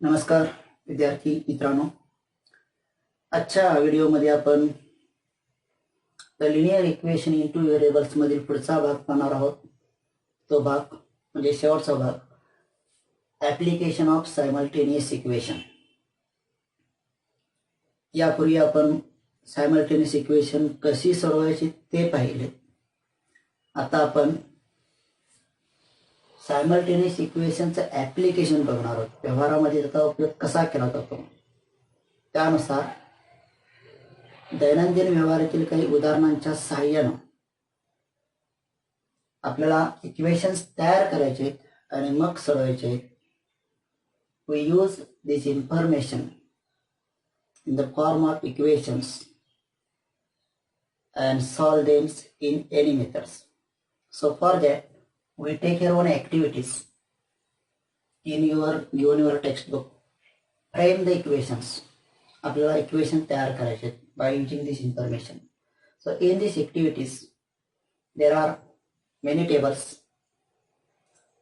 नमस्कार विद्यार्थी मित्रांनो, आजच्या व्हिडिओमध्ये आपण the linear equation in two variables मधील पुढचा भाग पाहणार आहोत. तो भाग म्हणजे शेवटचा भाग, ॲप्लिकेशन ऑफ सायमल्टेनियस इक्वेशन. यापूर्वी आपण सायमल्टेनियस इक्वेशन कशी सोडवायची ते पाहिले. आता आपण सायमल्टेनियस इक्वेशनचं ॲप्लिकेशन बघणार आहोत. व्यवहारामध्ये त्याचा उपयोग कसा केला जातो, त्यानुसार दैनंदिन व्यवहारातील काही उदाहरणांच्या सहाय्याने आपल्याला इक्वेशन्स तयार करायचे आणि मग सोडवायचे. We use this information in the form of equations and solve them in any methods. So for that we take your own activities in your textbook. Frame the equations. आपल्याला equation तयार करायचे by using this information. So in these activities there are many tables.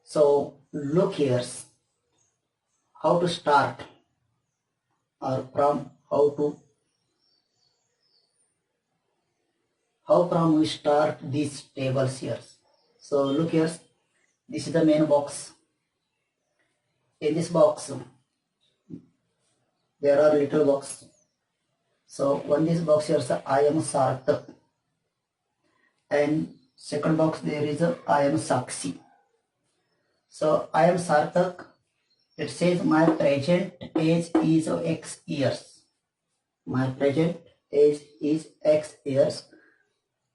So look here how to start or from we start these tables here. So look here, this is the main box. In this box there are little box. So on this box here is I am Sarthak, and second box there is I am Sakshi. So I am Sarthak, it says my present age is X years. My present age is X years.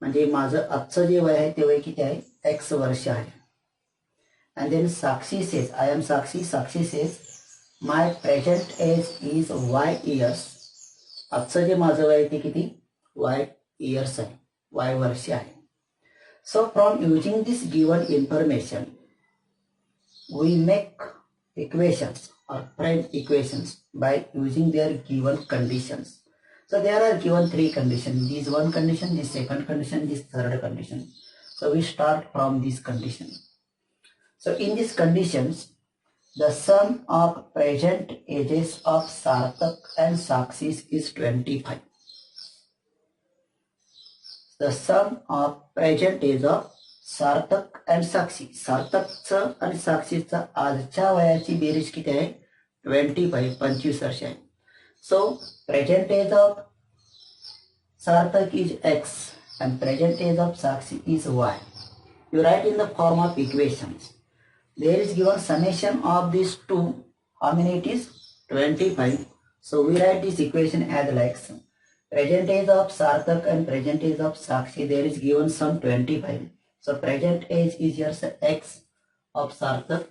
म्हणजे माझं आजचं जे वय आहे ते वय किती आहे, X वर्ष आहे. And then Sakshi says, I am Sakshi. Sakshi says my present age is Y years. आजचं जे माझं वय आहे ते किती, Y years आहे, Y वर्ष आहे. So from using this given information we make equations or frame equations by using their given conditions. So there are given three conditions. This one condition, this second condition, this third condition. So we start from this condition. So in these conditions, the sum of present ages of Sarthak and Sakshi is 25. The sum of present age of सार्थक and साक्षी. सार्थकचं आणि साक्षीचं आजच्या वयाची berries किती आहे, 25, 25 वर्ष आहे. सो present as of सार्थक is X and present age of Sakshi is Y. You write in the form of equations. There is given summation of these two. How many it is? 25. So we write this equation as like present age of Sarthak and present age of Sakshi. There is given sum 25. So present age is your X of Sarthak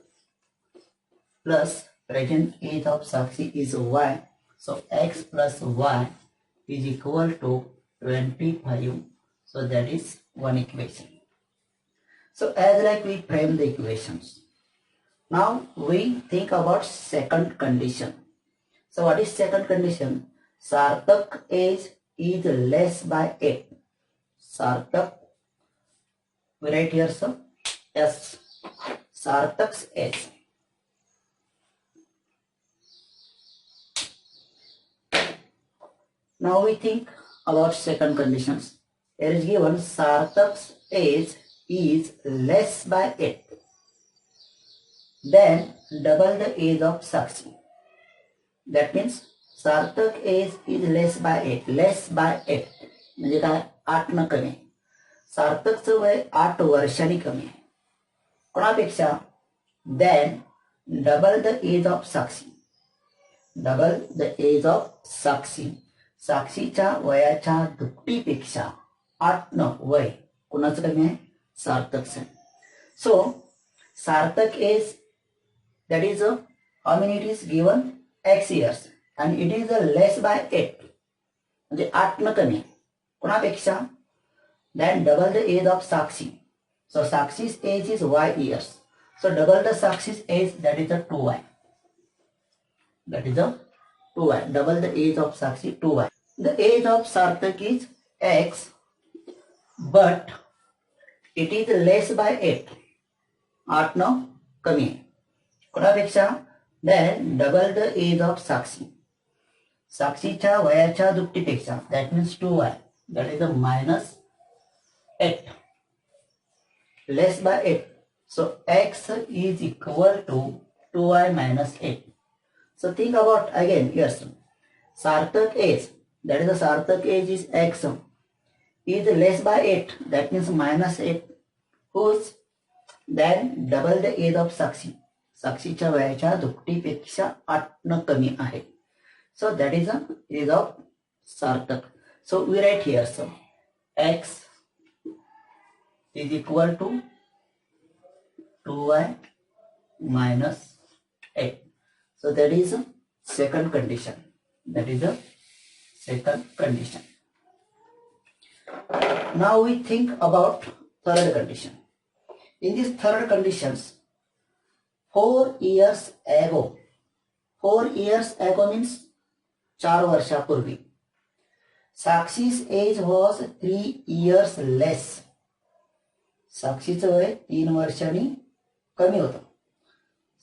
plus present age of Sakshi is Y. So X plus Y is equal to 25. So that is one equation. So as like we frame the equations. Now we think about second condition. So what is second condition? Sarthak age is less by 8. Sarthak, we write here so S, Sarthak's age. Now we think about second conditions. Here is given Sarthak's age is less by 8. Then double the age of Sakshi. That means Sarthak age is less by 8. Less by 8 म्हणजे काय, 8 न कमी. सार्थकचं वय 8 वर्षांनी कमी आहे कोणापेक्षा. Then double the age of Sakshi. Double the age of Sakshi. साक्षीच्या वयाच्या दुपटीपेक्षा 8 न वय कोणाचं कमी आहे, सार्थकचं. सो सार्थक as that is how many it is given, X years, and it is less by 8 म्हणजे 8 न कमी कोणापेक्षा. Then double the age of Sakshi. So Sakshi's age is Y years. So double the Sakshi's age, that is a 2Y. That is a 2Y. Double the age of Sakshi, 2Y. The age of Sarthak is X, but it is less by 8. 8 न कमी कोणापेक्षा. Then double the age of Sakshi. साक्षीच्या वयाच्या दुपटीपेक्षा, that means 2y, that is a -8, less by 8. So x is equal to 2y minus 8. So think about again, yes, Sarthak age, that is the Sarthak age is x, is less by 8, that means -8, whose then double the age of Sakshi. साक्षीच्या वयाच्या दुपटीपेक्षा 8 न कमी आहे. So that is the age of Sarthak. So we write here, so x is equal to 2y minus 8. So that is a second condition. That is the second condition. Now we think about third condition. In this third conditions, 4 years ago means 4 वर्षापूर्वी, Sakshi's age was 3 years less. साक्षीचं वय 3 वर्षांनी कमी होतं.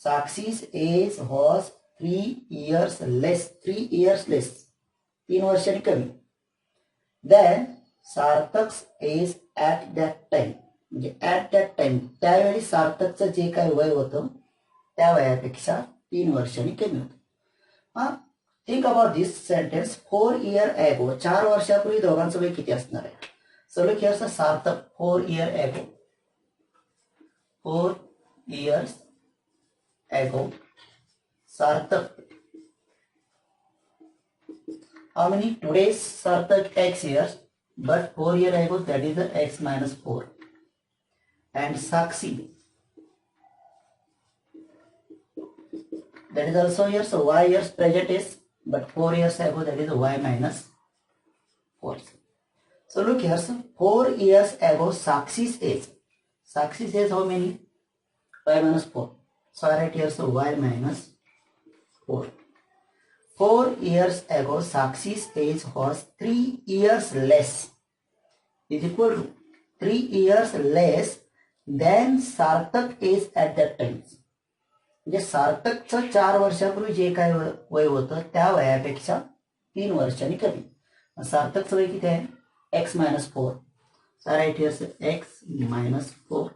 Sakshi's age was 3 years less. 3 वर्षांनी कमी. Then सार्थक's age at that time, म्हणजे at that time त्यावेळी सार्थकचं जे काही वय होतं त्या वयापेक्षा 3 वर्षांनी कमी होतं. Think about this sentence. 4 years ago, 4 वर्षापूर्वी दोघांचं वय किती असणार आहे? सो लुक हियर, सार्थक 4 years ago. 4 years ago, Sarthak. How many? Today's Sarthak x years, but 4 years ago, that is the x minus 4. And Sakshi, that is also here, so y years present is, but 4 years ago, that is y minus 4. So look here, so 4 years ago, Sakshi's age. Sakshi's age how many? Y minus 4. So I write here, so y minus 4. 4 years ago, Sakshi's age was 3 years less, is equal to 3 years less than Sarthak age at that time. म्हणजे सार्थकचं 4 वर्षापूर्वी जे काय वय होतं त्या वयापेक्षा 3 वर्षांनी कमी. सार्थकचं वय किती आहे? x minus 4. So right here, so x minus 4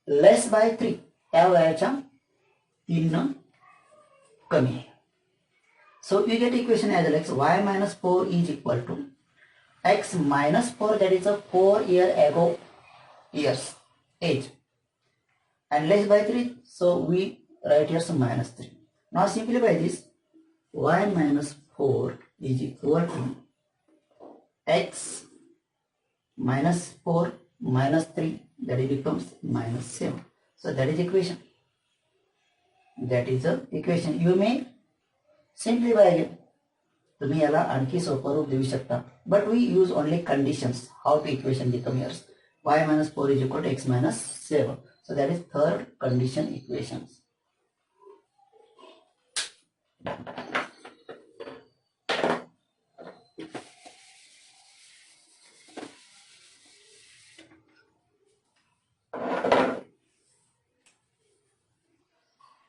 less by 3, त्या वयाच्या 3 न कमी आहे. So you get equation as x, y minus 4 is equal to x minus 4, that is a 4 year ago years age, and less by 3, so we write here some minus 3. Now simplify this. Y minus 4 is equal to x minus 4 minus 3, that it becomes minus 7. So that is equation. That is the equation. You may simplify again. तुम्ही याला आणखी सोपं रूप देऊ शकता, but we use only conditions how to equation become yours. Y minus 4 is equal to x minus 7. So that is third condition equations.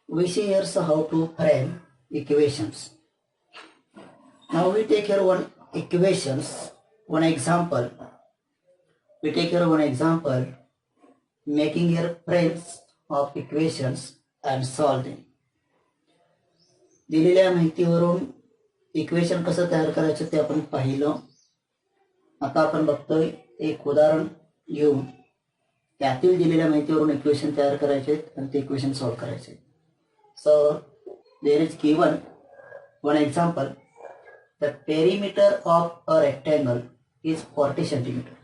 We see here so how to frame equations. Now we take here one equations, one example. We take here one example, making here frames of equations and solve them. दिलेल्या माहितीवरून equation कसं तयार करायचं ते आपण पाहिलं. आता आपण बघतोय एक उदाहरण घेऊन त्यातील दिलेल्या माहितीवरून इक्वेशन तयार करायचे आणि ते इक्वेशन सॉल्व करायचे. So there is given one example. The perimeter of a rectangle is 40 centimeter.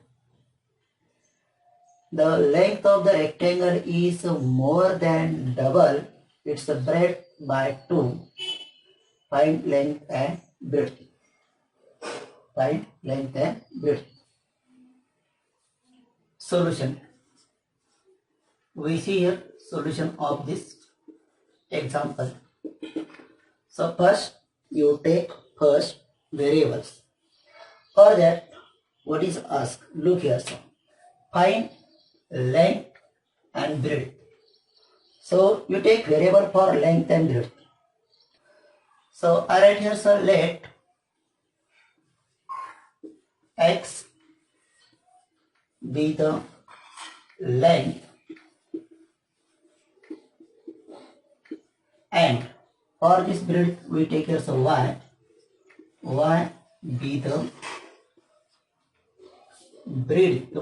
The length of the rectangle is more than double its breadth by 2. Find length and breadth. Find length and breadth. Solution. We see here solution of this example. So first you take first variables. For that, what is asked? Look here, sir. Find length and breadth. So you take variable for length and breadth. So I write here, sir, let x be the length and for this breadth we take here, so y be the breadth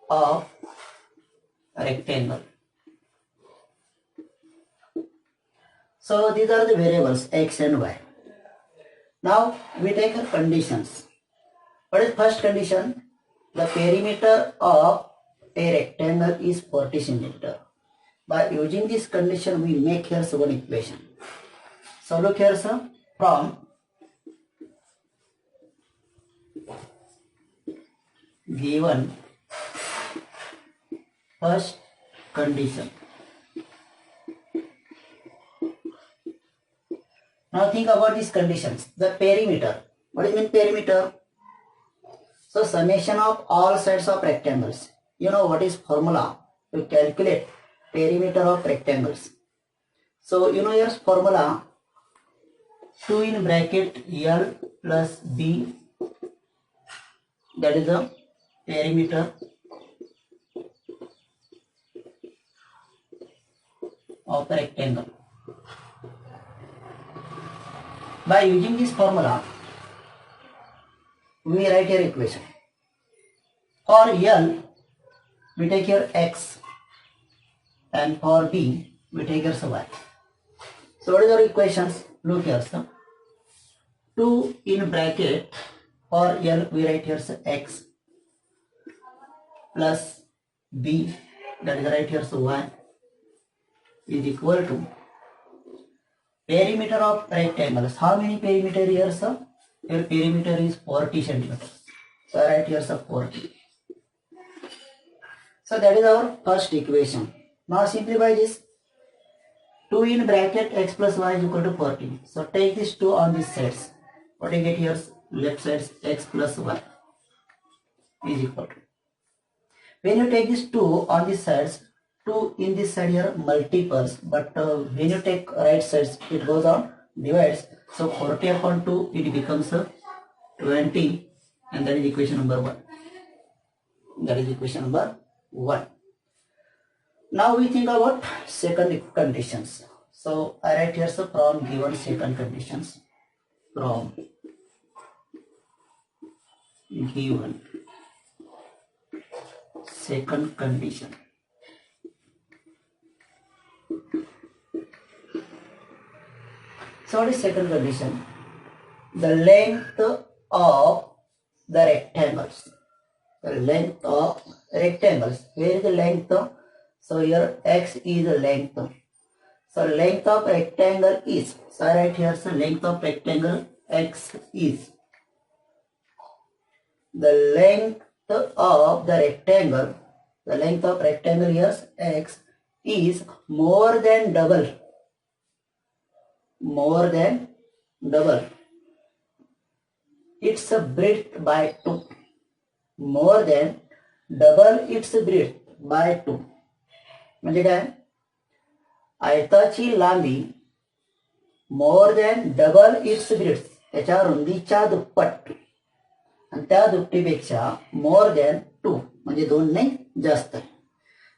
of rectangle. So these are the variables x and y. Now we take our conditions. What is first condition? The perimeter of a rectangle is 40 centimeter. By using this condition we make here one equation. So look here, sir, from given first condition. Now think about these conditions. The perimeter. What do you mean perimeter? So summation of all sides of rectangles. You know what is formula to calculate perimeter of rectangles. So you know your formula, 2 in bracket L plus B, that is the perimeter of a rectangle. By using this formula, we write here equation. For L, we take here x, and for B, we take here y. So what is our equations? Look here, sir. 2 in bracket for L, we write here x plus B, that is right here, so y is equal to perimeter of rectangles. How many perimeter here, sir? Here perimeter is 40 centimeters. So I write here, sir, 40. So that is our first equation. Now simplify this. 2 in bracket x plus y is equal to 40. So take this 2 on these sides. What do you get here? Left side x plus y is equal to. When you take this 2 on these sides, 2 in this side here multiples, but when you take right sides it goes on divides. So 40 upon 2 it becomes 20, and that is equation number 1. That is equation number 1. Now we think about second conditions. So I write here, so from given second conditions, from given second condition. So what is second condition? The length of the rectangles. The length of rectangles. Where is the length? So here x is the length. So length of rectangle is. So I write here, so length of rectangle x is. The length of the rectangle. The length of rectangle here x is more than double. More than double its breadth by 2. More than double its breadth by 2. म्हणजे काय? आयताची लांबी more than double its breadth, त्याच्या रुंदीच्या दुप्पट, आणि त्या दुपटीपेक्षा more than 2 म्हणजे 2 नाही जास्त आहे.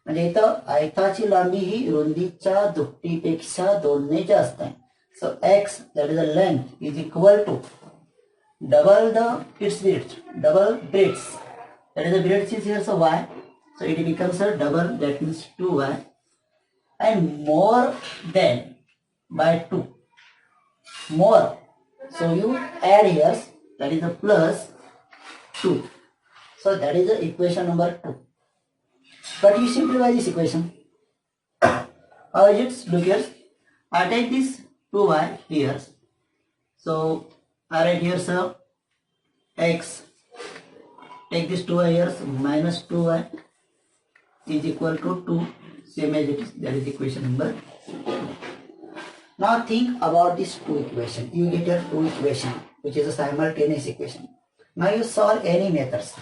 म्हणजे इथं आयताची लांबी ही रुंदीच्या दुपटीपेक्षा 2 ने जास्त आहे. So x, that is the length, is equal to double its breadth, double breadths. That is the breadth is here, so y. So it becomes a double, that means 2y, and more than by 2. More. So you add here, that is the plus 2. So that is the equation number 2. But you simplify this equation. How is it? Look here. I take this 2y here. So I write here, so x, take this 2y here, so minus 2y is equal to 2, same as it is. That is equation number 2. Now think about this 2 equation. You get your 2 equation, which is a simultaneous equation. Now you solve any methods.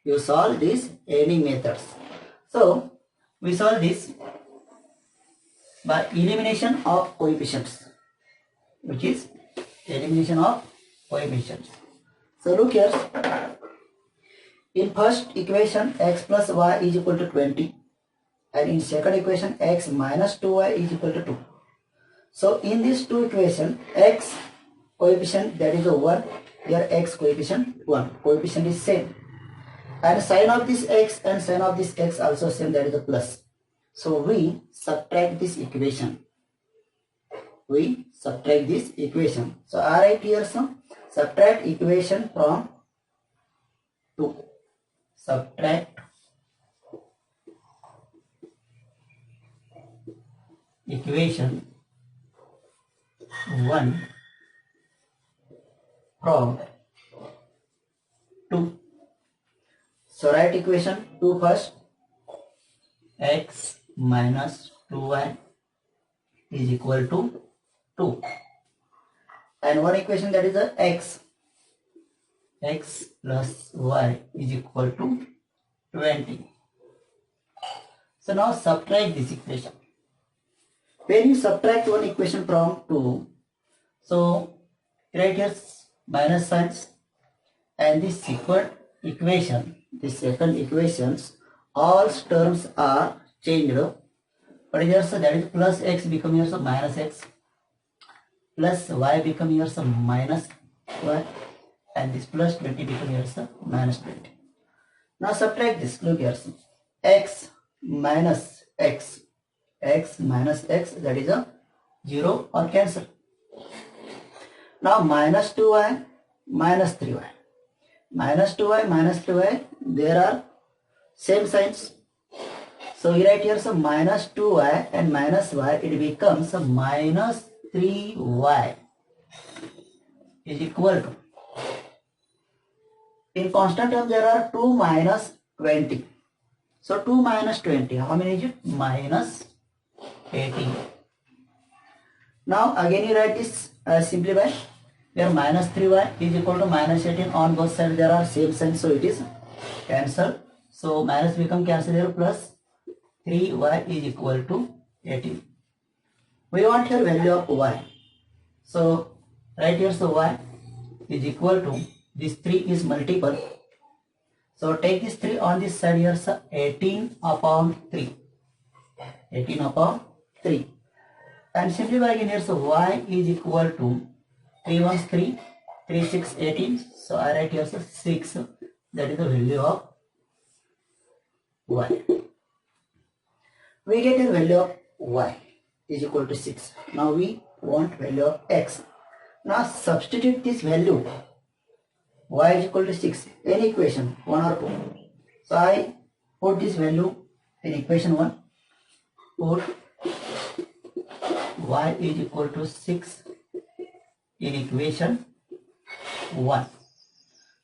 you solve these any methods. So we solve this by elimination of coefficients, which is elimination of coefficients. So look here, in first equation x plus y is equal to 20, and in second equation x minus 2y is equal to 2. So in these two equations, x coefficient, that is a 1, here x coefficient 1, coefficient is same, and sign of this x and sign of this x also same, that is a plus. So we subtract this equation. So I write here some subtract equation from 2. Subtract equation 1 from 2. So write equation 2 first. X minus 2y is equal to 2. And one equation, that is a x plus y is equal to 20. So now subtract this equation. When you subtract one equation from 2, so write here minus signs, and this second equation, all terms are changed. But here so that is plus x become here so minus x, plus y become here so minus y, and this plus 20 become here so minus 20. Now subtract this. Look here, so x minus x, that is a 0 or cancel. Now minus 2y minus 3y, there are same signs. So you write here some minus 2y and minus y, it becomes a minus 3y is equal to, in constant term there are 2 minus 20. So 2 minus 20, how many is it? Minus 18. Now again you write this simplify. Here minus 3y is equal to minus 18, on both sides there are same signs, so it is cancel. So minus become cancel here, plus 3y is equal to 18. We want here value of y. So right here, so y is equal to, this 3 is multiple. So take this 3 on this side here, so 18 upon 3. And simplify again here, so y is equal to 3 ones 3, 3 6 18. So I write here so 6, that is the value of y. We get a value of y is equal to 6. Now we want value of x. Now substitute this value y is equal to 6 in equation 1 or 2. So I put this value in equation 1. Put y is equal to 6 in equation 1.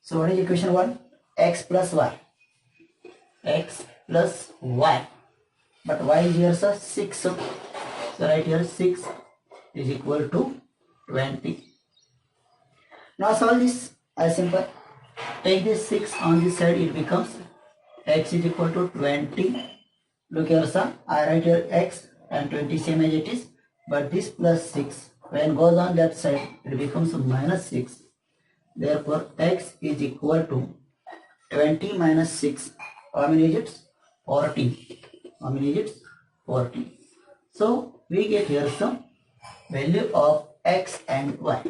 So what is equation 1? X plus y. But y is here so 6. So right here 6 is equal to 20. Now solve this as simple. Take this 6 on this side, it becomes x is equal to 20. Look here, sir, I write here x and 20 same as it is, but this plus 6 when goes on that side it becomes minus 6. Therefore x is equal to 20 minus 6. How many digits? 40. How many digits? 40. So we get here some value of x and y.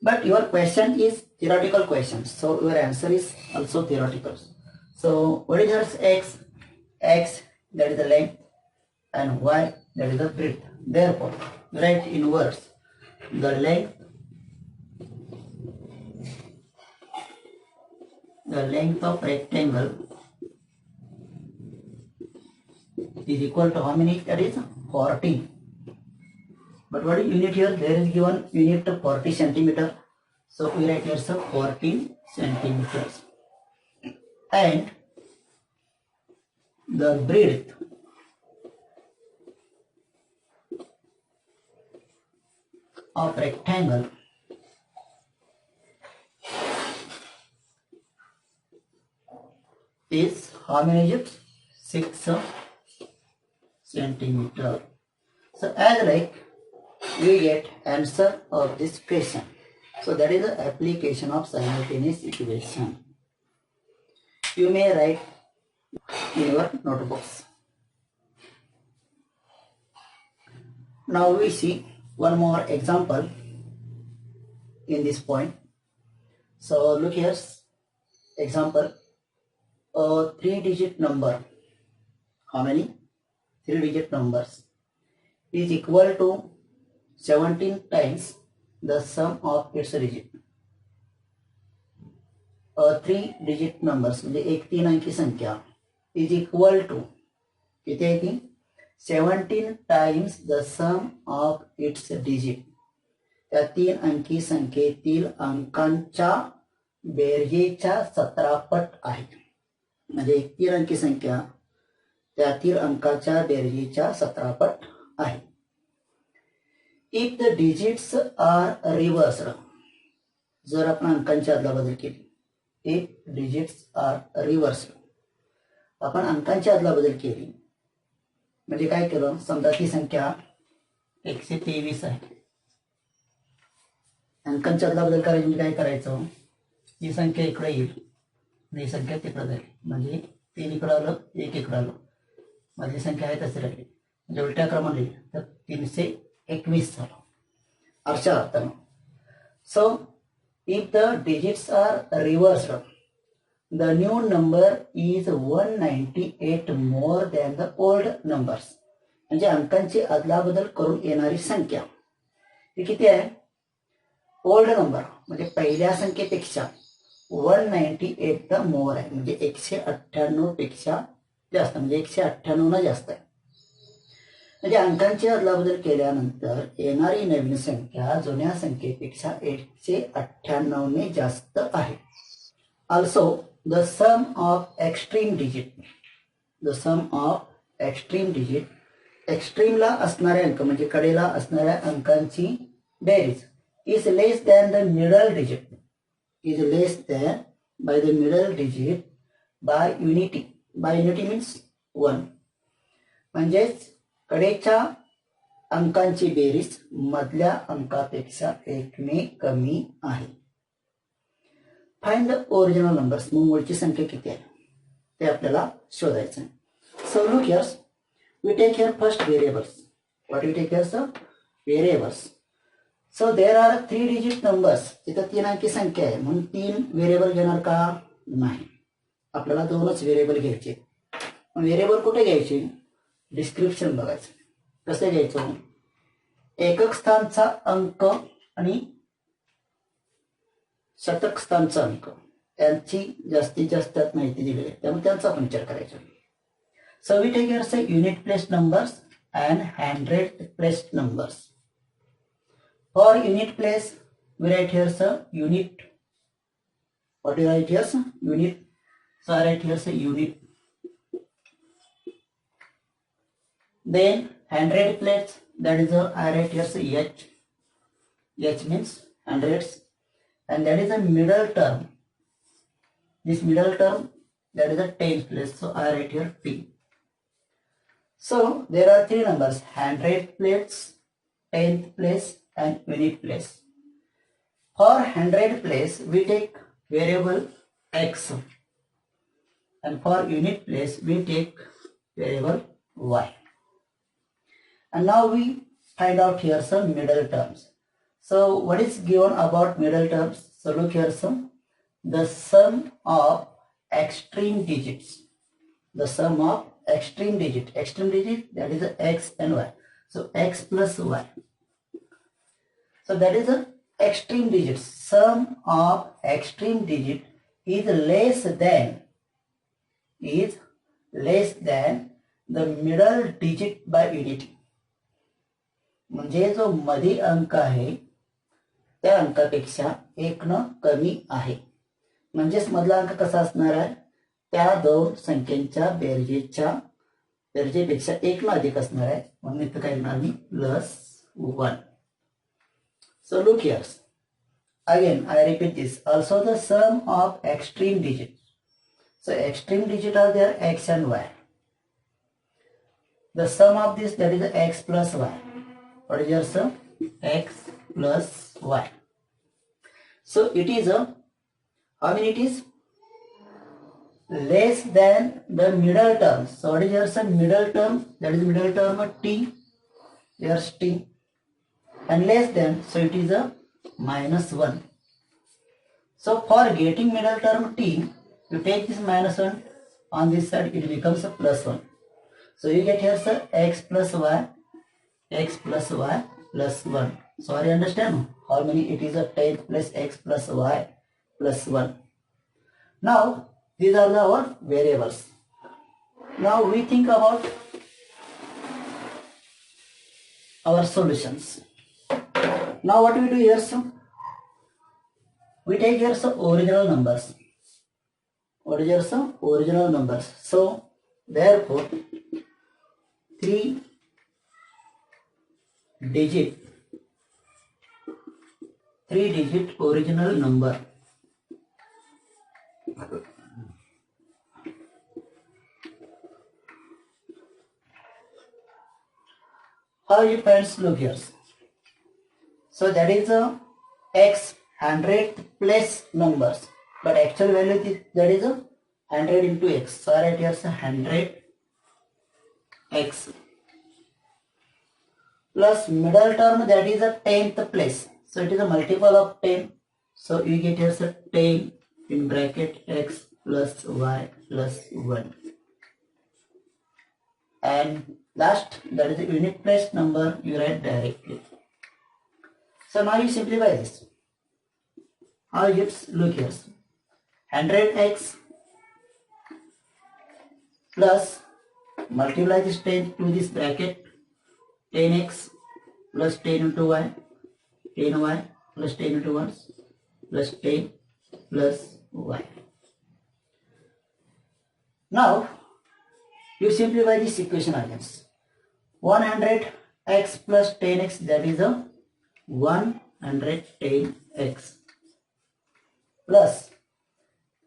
But your question is theoretical question, so your answer is also theoretical. So what is your x? X, that is the length, and y, that is the breadth. Therefore write in words, the length of rectangle is equal to how many? That is 40. But what is unit here? There is given unit of 40 centimeter. So we write here so 14 centimeters. And the breadth of rectangle is how many digits? 6 centimeter. So as like we get answer of this question. So that is the application of simultaneous equation. You may write in your notebooks. Now we see one more example in this point. So look here, example, a 3-digit number. How many? 3-digit numbers is equal to 17 times the sum of its digit. 3-digit numbers म्हणजे एक 3 अंकी संख्या is equal to किती आहे ती 17 times the sum of its digit. त्या 3 अंकी संख्येतील अंकांच्या बेरजेच्या 17 पट आहे. म्हणजे एक 3 अंकी संख्या त्यातील अंकाच्या बेरजेच्या 17 पट आहे. If the digits are reversed, जर आपण अंकांची अदलाबदल केली, if digits are reversed, आपण अंकांची अदलाबदल केली म्हणजे काय केलं, समजा ती संख्या 123 आहे. अंकांची अदलाबदल करायची म्हणजे काय करायचं, ही संख्या इकडे येईल ही संख्या तिकडे जाईल, म्हणजे 3 इकडे आलं 1 इकडे आलं, माझी संख्या आहे तशी राहिली, म्हणजे उलट्या क्रमाने लिहिली तर 321 झालं अशा अर्थानं. So if the digits are reversed, the new number is 198 more than the old numbers. म्हणजे अंकांची अदलाबदल करून येणारी संख्या ही किती आहे, ओल्ड नंबर म्हणजे पहिल्या संख्येपेक्षा 198 मोर आहे, म्हणजे 198 पेक्षा जास्त, म्हणजे 198 जास्त आहे. म्हणजे अंकांची अदलाबदल केल्यानंतर येणारी नवीन संख्या जुन्या संख्येपेक्षा 198 ने जास्त आहे. Also the sum of extreme digit, the sum of extreme digit, एक्स्ट्रीमला असणारे अंक म्हणजे कडेला असणाऱ्या अंकांची बेरीज is less than the middle digit, is less than by the middle digit by unity. By unity means 1. म्हणजेच कडेच्या अंकांची बेरीज मधल्या अंकापेक्षा 1 ने कमी आहे. फाइंड द ओरिजिनल नंबर्स, मग मूळची संख्या किती आहे ते आपल्याला शोधायचं आहे. So look here, we take here first variables. What we take here sir, variables. So there are 3-digit numbers, तिथं 3 अंकी संख्या आहे म्हणून 3 व्हेरिएबल घेणार का, नाही, आपल्याला 2च व्हेरिएबल घ्यायचे. व्हेरिएबल कुठे घ्यायचे, डिस्क्रिप्शन बघायचं. कसं घ्यायचं, एकक स्थानचा अंक आणि शतक स्थानचा अंक यांची जास्तीत जास्त माहिती दिली आहे, त्यामुळे त्यांचा आपण विचार करायचा. सो वी टेक हियर से unit place numbers and 100 place numbers. For unit place, we write here sir unit. What do you write here sir? Unit. So I write here sir unit. Then 100 plates, that is I write here sir H. H means hundreds, and that is a middle term. This middle term, that is a 10th place. So I write here P. So there are 3 numbers: 100 plates, 10th place, and unit place. For 100 place we take variable x, and for unit place we take variable y. And now we find out here some middle terms. So what is given about middle terms? So look here some, the sum of extreme digits, the sum of extreme digit, that is x and y. So x plus y. So that is the extreme digits. Sum of extreme digit is less than the middle digit by unity. म्हणजे जो मधी अंक आहे त्या अंकापेक्षा 1 न कमी आहे. म्हणजेच मधला अंक कसा असणार आहे, त्या 2 संख्यांच्या बेरजेपेक्षा 1 न अधिक असणार आहे, म्हणून इथं काय लिहिणार मी +1. So look here. Again, I repeat this. Also the sum of extreme digit. So extreme digit are there x and y. The sum of this, that is x plus y. What is your sum? X plus y. So it is a, how many it is? Less than the middle term. So what is your sum? Middle term, that is middle term of t. Here's t. And less than, so it is a -1. So for getting middle term t, you take this -1 on this side, it becomes a +1. So you get here, sir, x plus y plus 1. So are you understand how many it is? A 10 plus x plus y plus 1. Now these are our variables. Now we think about our solutions. Now what we do here, sir? We take here some original numbers. What is here some original numbers? So therefore 3 digit original number. How you friends look here? So that is a x 100 plus numbers, but actual value that is a 100 into x. So I write here 100 x plus middle term, that is a 10th place. So it is a multiple of 10. So you get here 10 in bracket x plus y plus 1. And last, that is the unit place number, you write directly. So now you simplify this. How it look here? 100x plus multiply this 10 to this bracket, 10x plus 10 into y, 10y plus 10 into 1 plus 10 plus y. Now you simplify this equation again. 100x plus 10x, that is a 110x plus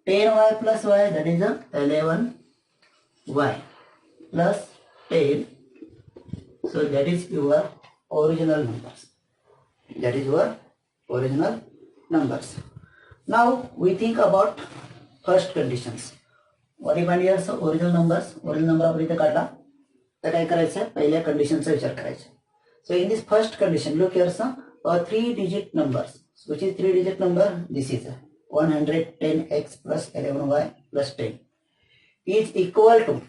10y plus y, that is a 11y plus 10. So that is your original numbers. That is your original numbers. Now we think about first conditions. What if here so original numbers, original number आपण इथे काढला तर काय करायचं, पहिल्या कंडिशनचा विचार करायचा. So in this first condition, look here, sir, a 3-digit numbers. Which is 3-digit number? This is 110x plus 11y plus 10 is equal to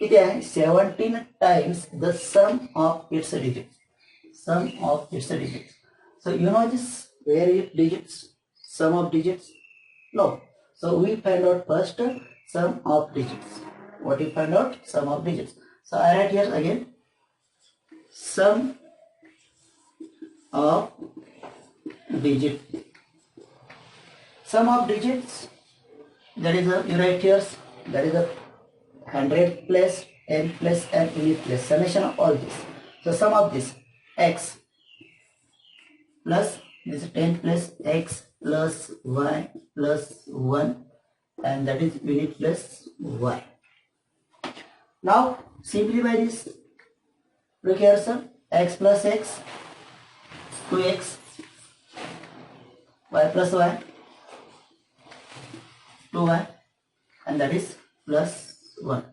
किती आहे? 17 times the sum of its digits. Sum of its digits. So you know this where digits, sum of digits? No. So we find out first sum of digits. What we find out? Sum of digits. So I write here again sum of digit. Sum of digits, that is a, you write here, that is a 100 plus n plus n unit plus summation of all this. So sum of this x plus this 10 plus x plus y plus 1, and that is unit plus y. Now simplify this. Look here, sir, x plus x, 2x, y plus y, 2y, and that is plus 1.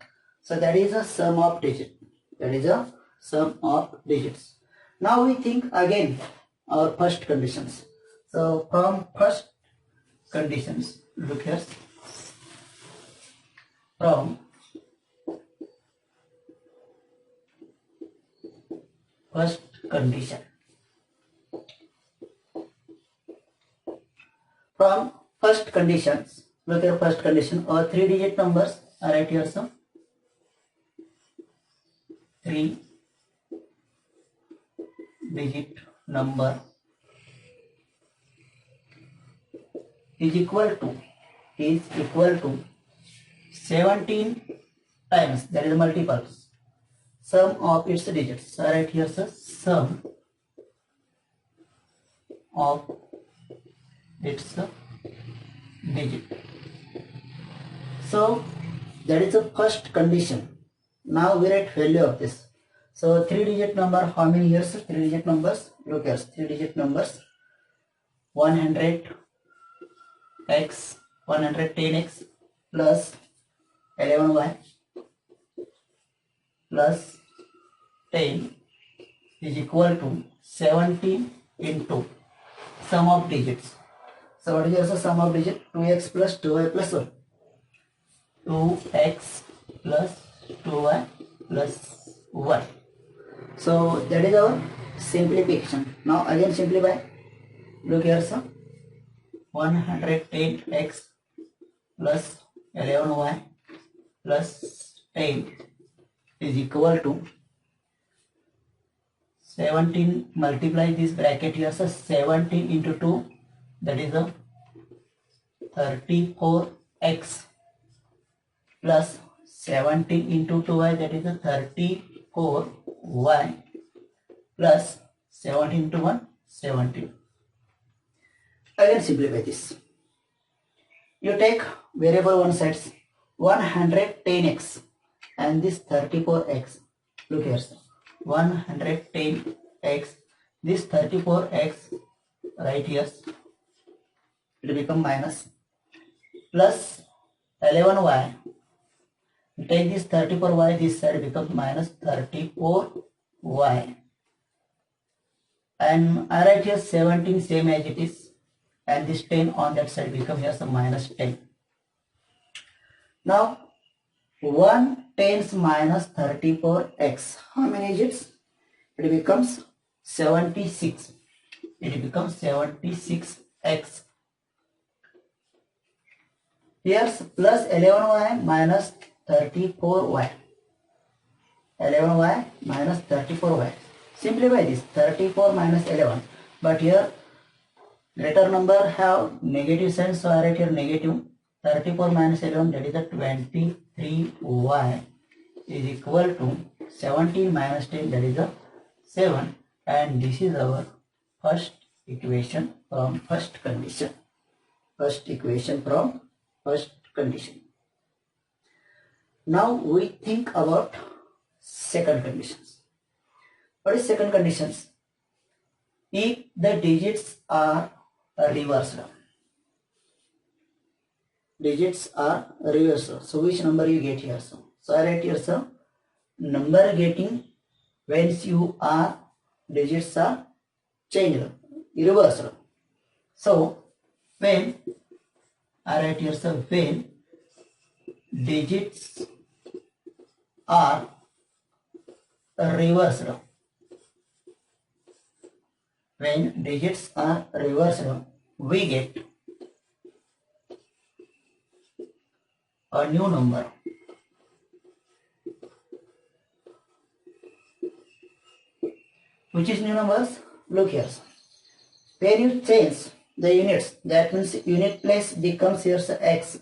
So that is a sum of digits. That is a sum of digits. Now we think again our first conditions. So from first conditions, look here, from first condition. From first conditions, look at first condition or 3-digit numbers. I write here some 3-digit number is equal to 17 times, that is multiples, sum of its digits. So I write here sum of its digit. So that is the first condition. Now we write value of this. So 3-digit number, how many years? 3-digit numbers, look here, 3-digit numbers, 100x, 110x plus 11y plus 10 is equal to 17 into sum of digits. So what is also sum of digits? 2x plus 2y plus 1. 2x plus 2y plus 1. So that is our simplification. Now again simplify. Look here, sir. 110x plus 11y plus 10 is equal to 17. Multiply this bracket here, sir. 17 into 2, that is a 34x plus 17 into 2y, that is a 34y plus 17 into 1, 17. Again simplify this. You take variable one sides, 110x and this 34x. Look here, sir. 110x, this 34x right here, it will become minus, plus 11y. Take this 34y, this side becomes minus 34y. And I write here 17 same as it is, and this 10 on that side become here some minus 10. Now 1 10 minus 34x, how many digits? It becomes 76. It becomes 76x. Here's plus 11y minus 34y. 11y minus 34y. Simplify this, 34 minus 11. But here greater number have negative sign, so I write here negative. 34 minus 11, that is a 23y is equal to 17 minus 10, that is a 7. And this is our first equation from first condition. First equation from first condition. Now we think about second conditions. What is second conditions? If the digits are reversed. Digits are reversed. So which number you get here? So I write here, sir, number getting when you are digits are changed, reversed. So when I write here, sir, when digits are reversed. When digits are reversed, we get a new number. Which is new numbers? Look here. When you change the units, that means unit place becomes here x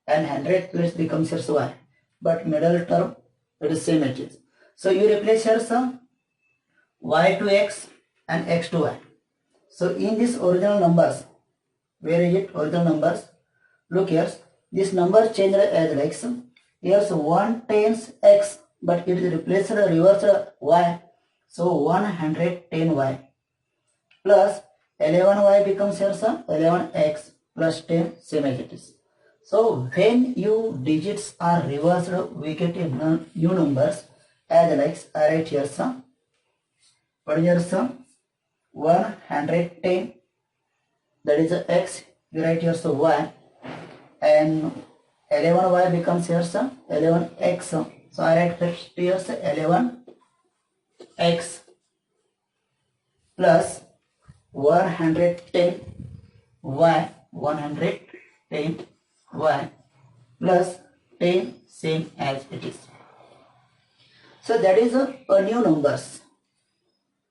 and 100 place becomes here y. But middle term it is same as it is. So you replace here some y to x and x to y. So in this original numbers, where is it? Original numbers. Look here. This number changed as like some. Here's 1 times x, but it is replaced reversed y. So 110y plus 11y becomes here some 11x plus 10, same as it is. So when you digits are reversed, we get a new numbers as like I write here some. What is here some? 110, that is a x, you write here so y, and 11y becomes here some 11x. So I write here so 11x plus 110y, 110y plus 10, same as it is. So that is a new numbers.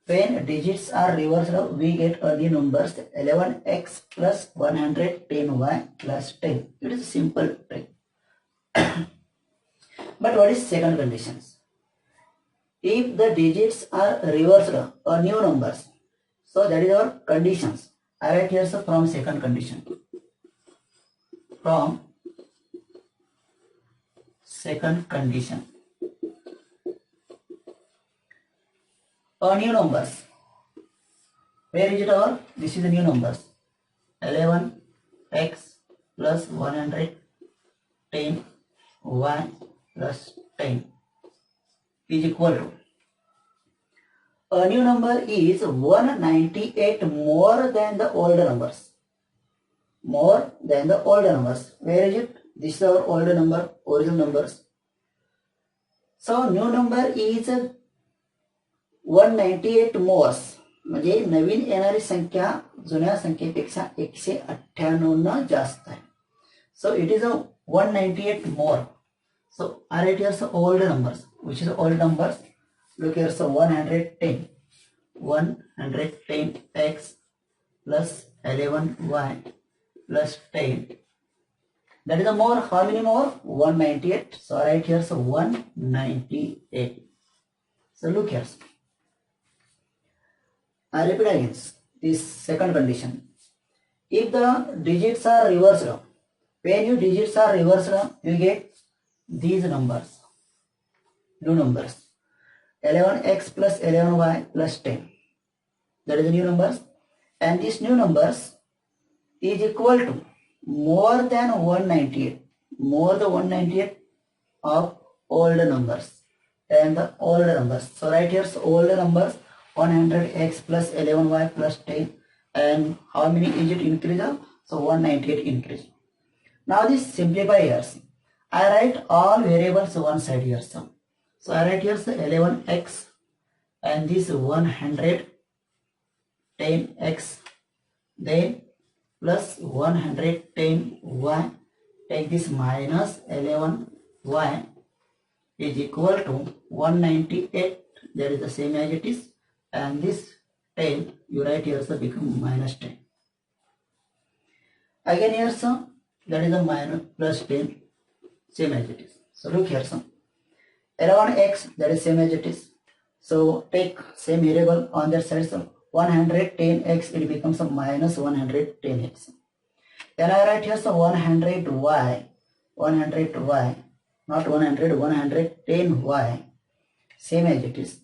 When digits are reversed, we get a new numbers 11x plus 110y plus 10. It is a simple trick. But what is second conditions? If the digits are reversed, a new numbers. So that is our conditions. I write here so from second condition. From second condition. A new numbers. Where is it our? This is the new numbers. 11x plus 110 y plus 10 is equal to. A new number is 198 more than the older numbers. More than the older numbers. Where is it? This is our older number, original numbers. So new number is 198 more. म्हणजे नवीन येणारी संख्या जुन्या संख्येपेक्षा 198 जास्त आहे. So it is a 198 more. So I write here some old numbers. Which is old numbers? Look here, so 110. 110x plus 11y plus 10. That is a more. How many more? 198. So I write here so 198. So look here. I repeat again this second condition. If the digits are reversed, when your digits are reversed, you get these numbers, new numbers. 11x plus 11y plus 10. That is the new numbers. And these new numbers is equal to more than 198. More than 198 of older numbers. And the older numbers. So right here, so older numbers 100x plus 11y plus 10. And how many is it increase? So 198 increase. Now this simplify here. I write all variables one side here. So I write here so 11x and this 110x, then plus 110y, take this minus 11y is equal to 198, that is the same as it is, and this 10 you write here so become minus 10. Again here so that is a minus plus 10, same as it is. So look here so 11x, that is same as it is. So take same variable on that side, so 110x it becomes a minus 110x. Then I write here so 100y, not 100, 110y, same as it is.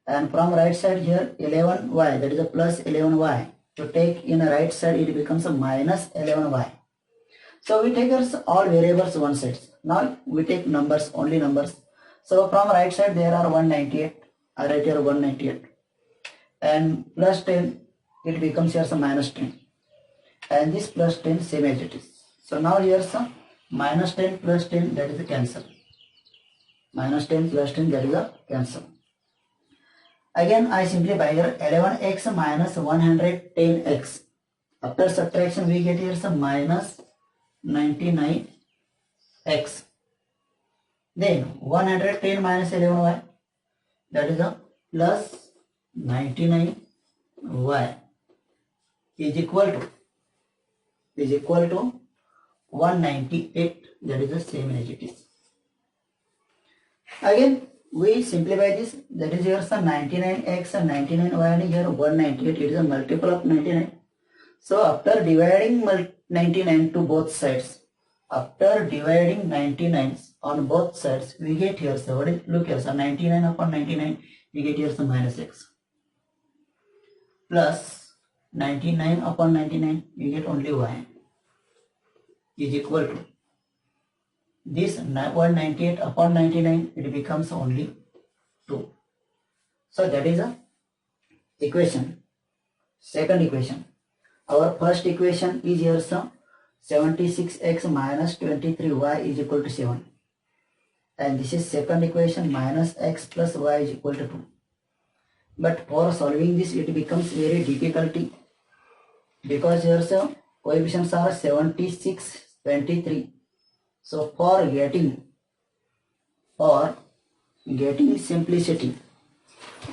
And from right side here 11y, that is a plus 11y. To take in the right side it becomes a minus 11y. So we take all variables one side. Now we take numbers, only numbers. So from right side there are 198. I write here 198. And plus 10, it becomes here some minus 10. And this plus 10 same as it is. So now here some minus 10 plus 10, that is a cancel. Minus 10 plus 10, that is a cancel. Again I simplify here 11x minus 110x. After subtraction we get here some minus 99x. Then 110 minus 11y, that is a plus 99y is equal to 198, that is the same as it is. Again we simplify this, that is here some 99x and 99y and here 198, it is a multiple of 99. So after dividing 99 to both sides, after dividing 99 on both sides, we get here, so what is, look here, so 99 upon 99, we get here some minus x. Plus 99 upon 99, we get only y is equal to this 198 upon 99, it becomes only 2. So that is a equation. Second equation. Our first equation is here some 76x minus 23y is equal to 7. And this is second equation, minus x plus y is equal to 2. But for solving this it becomes very difficulty, because here some coefficients are 76, 23. So for getting simplicity,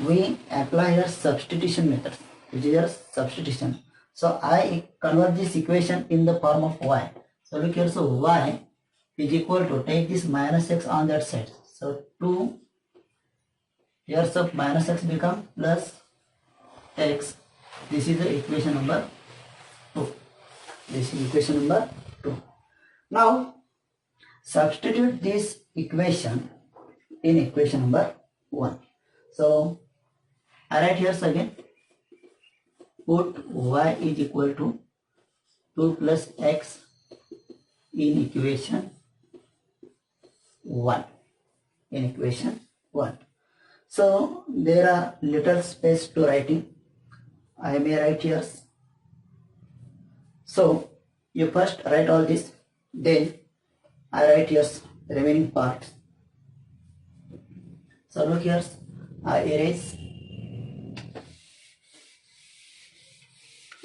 we apply here substitution method, which is here substitution. So I convert this equation in the form of y. So look here, so y is equal to, take this minus x on that side. So 2, here so minus x become plus x. This is the equation number 2. This is equation number 2. Now Substitute this equation in equation number 1. So I write here again, put y is equal to 2 plus x in equation 1. In equation 1. So there are little space to writing. I may write here. So you first write all this, then I write here remaining parts. So look here, I erase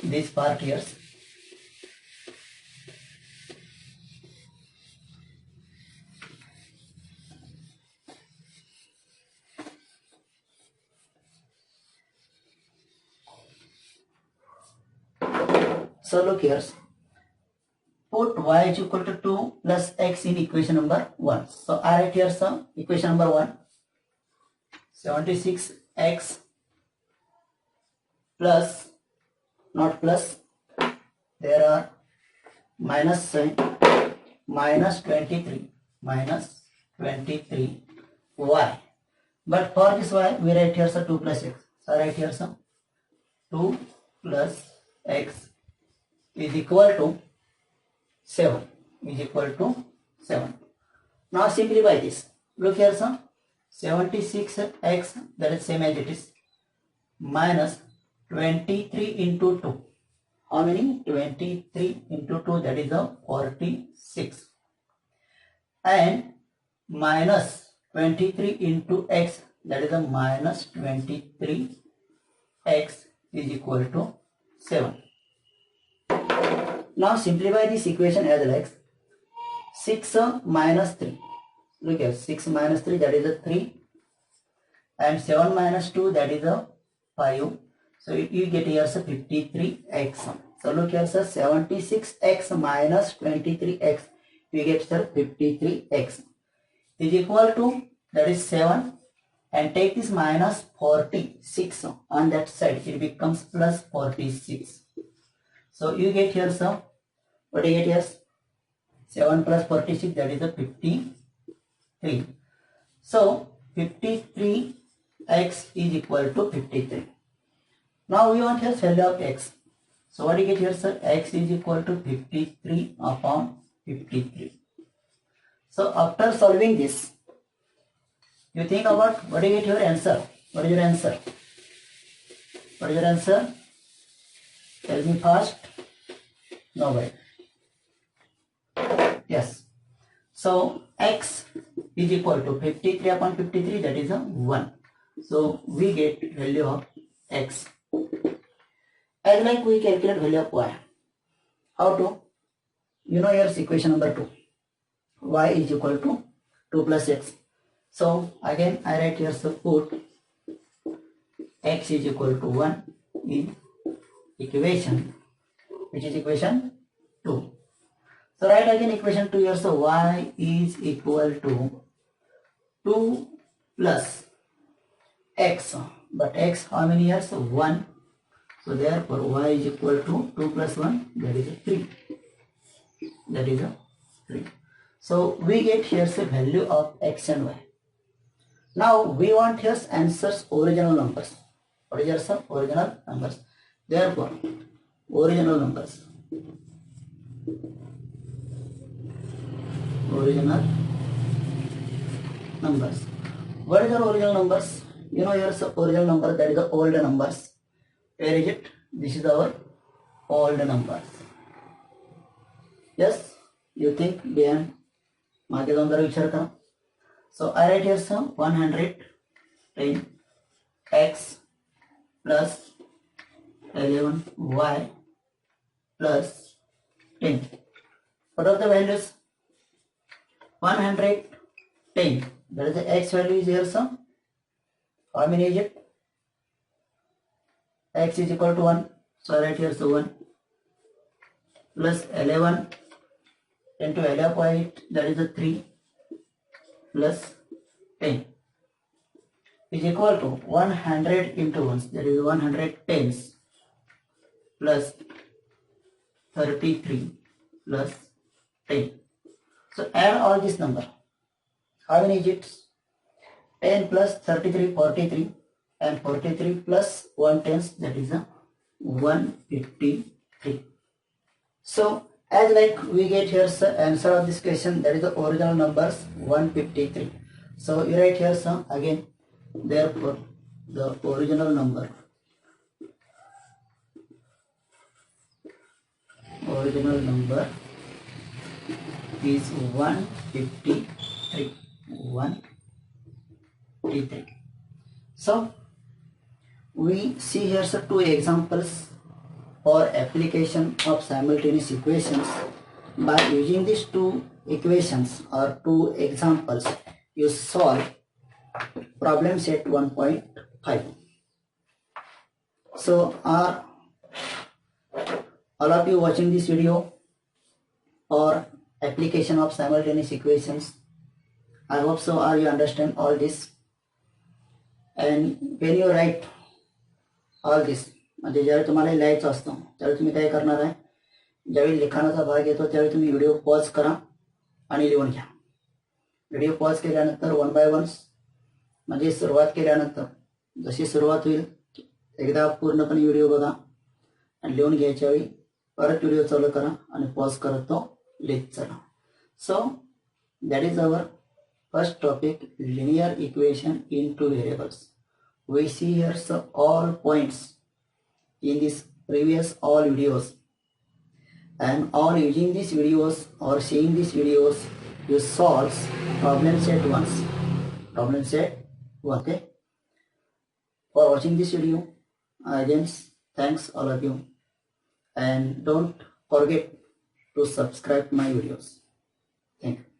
this part here. So look here, put y is equal to 2 plus x in equation number 1. So I write here some equation number 1, 76x plus, not plus, there are minus sign, minus 23 y. But for this y we write here some 2 plus x. So I write here some 2 plus x is equal to 7, is equal to 7. Now simplify this. Look here some 76x, that is same as it is, minus 23 into 2. How many? 23 into 2, that is a 46. And minus 23 into x, that is a minus 23x is equal to 7. Now simplify this equation as like 6 minus 3. Look here, 6 minus 3, that is a 3. And 7 minus 2, that is a 5. So you get here 53x. So look here, 76x minus 23x. We get 53x is equal to, that is 7. And take this minus 46 on that side. It becomes plus 46. So you get here some, what do you get here? 7 plus 46, that is a 53. So 53x is equal to 53. Now we want here value of x. So what do you get here, sir? X is equal to 53 upon 53. So after solving this, you think about what do you get your answer? What is your answer? What is your answer? Tell me fast. No way. Yes. So x is equal to 53 upon 53, that is a 1. So we get value of x. As like we calculate value of y. How to? You know here's equation number 2. Y is equal to 2 plus x. So again I write here, so put x is equal to 1 in equation, which is equation 2. So write again equation 2 here, so y is equal to 2 plus x, but x how many years? 1. So therefore y is equal to 2 plus 1, that is a 3. That is a 3. So we get here the value of x and y. Now we want here answers original numbers. What is your original numbers? Therefore original numbers. Original numbers. What is your original numbers? You know here's the original number, that is the old numbers. Where is it? This is our old numbers. Yes, you think behind मागे जाऊन जरा विचार करा. So I write here some 110 x plus 11 y plus 10. What are the values? 110. That is the x value is here some. How many is it? X is equal to 1. So I write here so 1 plus 11 into 11.8, that is a 3 plus 10 is equal to 100 into 1, that is 100 tens plus 33 plus 10. So add all this number. How many digits? 10 plus 33, 43, and 43 plus 1 tenth, that is a 153. So as like we get here the answer of this question, that is the original numbers 153. So you write here some again, therefore the original number is 153. 153. So we see here some two examples for application of simultaneous equations. By using these two equations or two examples, you solve problem set 1.5. So are all of you watching this video or application of simultaneous equations? I hope so. Are you understand all this? And when you write all this, म्हणजे ज्यावेळी तुम्हाला लिहायचं असतं त्यावेळी तुम्ही काय करणार आहे, ज्यावेळी लिखाणाचा भाग येतो त्यावेळी तुम्ही व्हिडिओ पॉज करा आणि लिहून घ्या. व्हिडिओ पॉज केल्यानंतर 1 बाय 1 म्हणजे सुरुवात केल्यानंतर जशी सुरुवात होईल एकदा पूर्णपणे व्हिडिओ बघा आणि लिहून घ्यायच्या वेळी परत व्हिडिओ चालू करा आणि पॉज करत तो लिहित चला. So that is our first topic, linear equation in two variables. We see here so all points in this previous all videos, and all using these videos or seeing these videos you solve problem set 1. Okay, for watching this video again thanks all of you, and don't forget to subscribe my videos. Thank you.